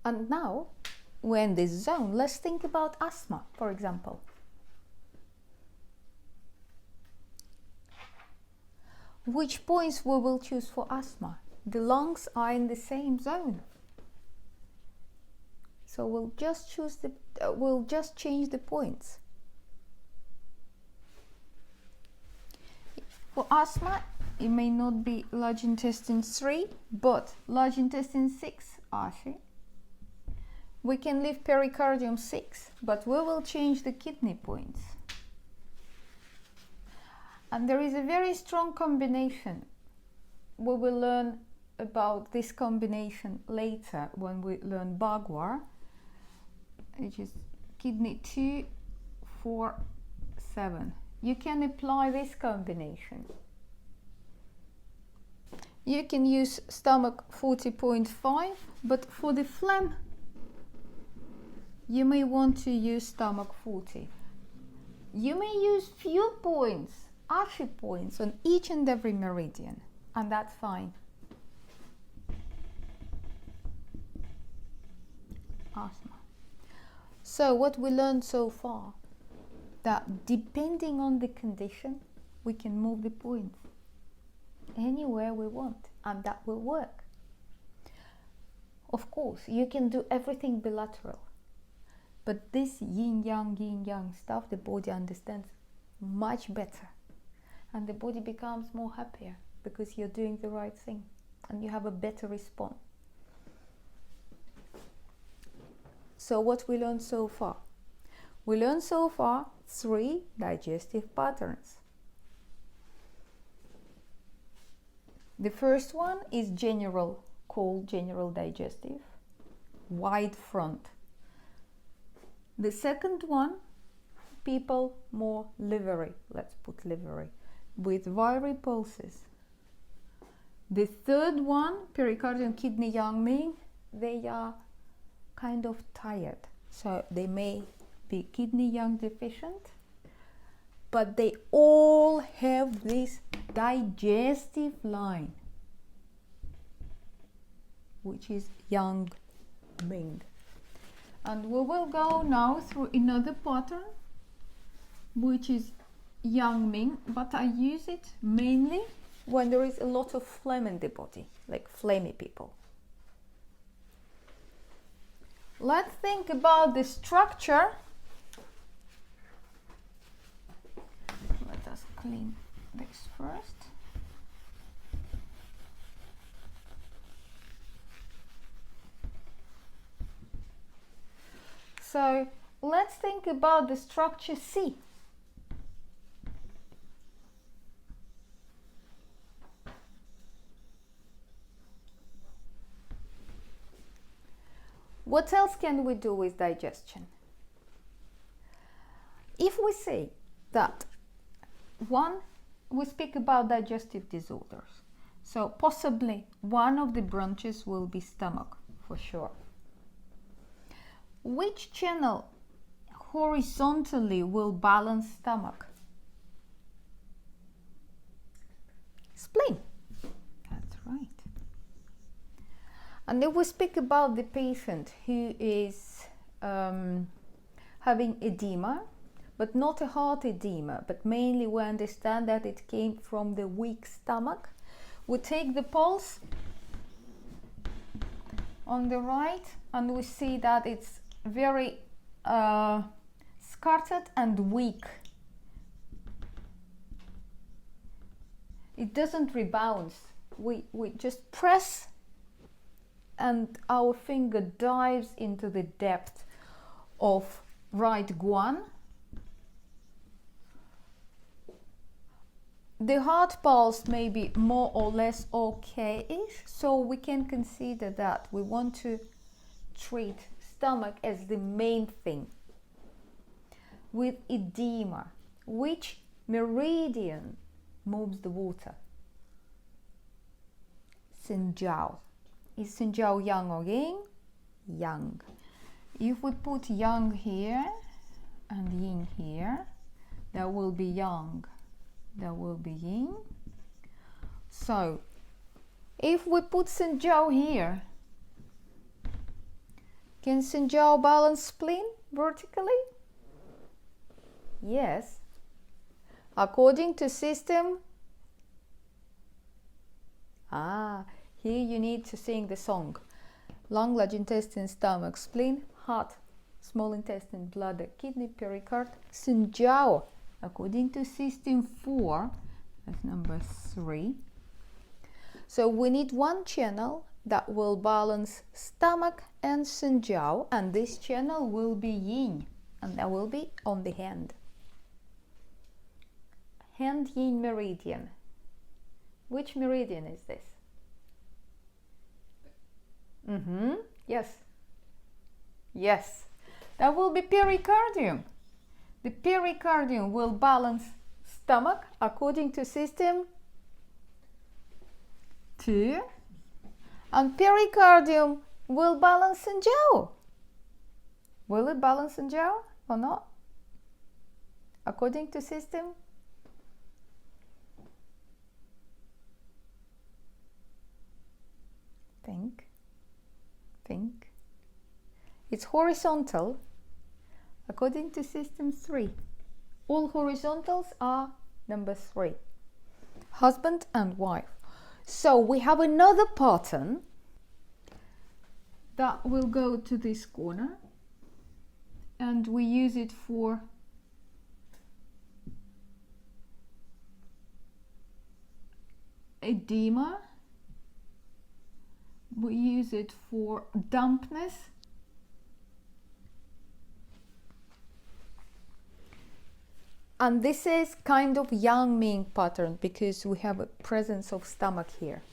And now we're in this zone. Let's think about asthma, for example. Which points we will choose for asthma? The lungs are in the same zone. So we'll just change the points. For asthma, it may not be large intestine 3, but large intestine 6, Ashi. We can leave pericardium 6, but we will change the kidney points. And there is a very strong combination. We will learn about this combination later when we learn Bagua, which is kidney 2, 4, 7. You can apply this combination. You can use stomach 40.5, but for the phlegm, you may want to use stomach 40. You may use few points, Ashi points, on each and every meridian, and that's fine. Asthma. So what we learned so far, that depending on the condition, we can move the points anywhere we want, and that will work. Of course, you can do everything bilateral, but this yin yang stuff, the body understands much better, and the body becomes more happier because you're doing the right thing and you have a better response. So what we learned so far? We learned so far 3 digestive patterns. The first one is general, called general digestive, wide front. The second one, people more livery, let's put livery, with wiry pulses. The third one, pericardium, kidney, Yang Ming, they are kind of tired, so they may be kidney yang deficient, but they all have this digestive line, which is Yang Ming. And we will go now through another pattern, which is Yang Ming, but I use it mainly when there is a lot of phlegm in the body, like phlegmy people. Let's think about the structure. Let us clean this first. So let's think about the structure C. What else can we do with digestion? If we say that we speak about digestive disorders, so possibly one of the branches will be stomach for sure. Which channel horizontally will balance stomach? Spleen. That's right. And if we speak about the patient who is having edema, but not a heart edema, but mainly we understand that it came from the weak stomach, we take the pulse on the right and we see that it's very scattered and weak. It doesn't rebound. We just press and our finger dives into the depth of right guan. The heart pulse may be more or less okay-ish, so we can consider that we want to treat stomach as the main thing. With edema, which meridian moves the water? Sinjiao. Is Sinjiao yang or yin? Yang. If we put yang here and yin here, there will be yang, there will be yin. So if we put Sinjiao here, Can Sanjiao balance spleen vertically? Yes. According to system. Here you need to sing the song. Lung, large intestine, stomach, spleen, heart, small intestine, bladder, kidney, pericard, Sanjiao. According to system 4, that's number 3. So we need one channel that will balance stomach and Sanjiao, and this channel will be yin, and that will be on the hand. Hand yin meridian. Which meridian is this? Yes. Yes. That will be pericardium. The pericardium will balance stomach according to system 2. And pericardium will balance Sanjiao. Will it balance Sanjiao or not? According to system? Think. It's horizontal according to system 3. All horizontals are number 3. Husband and wife. So we have another pattern that will go to this corner, and we use it for edema. We use it for dampness. And this is kind of Yang Ming pattern because we have a presence of stomach here.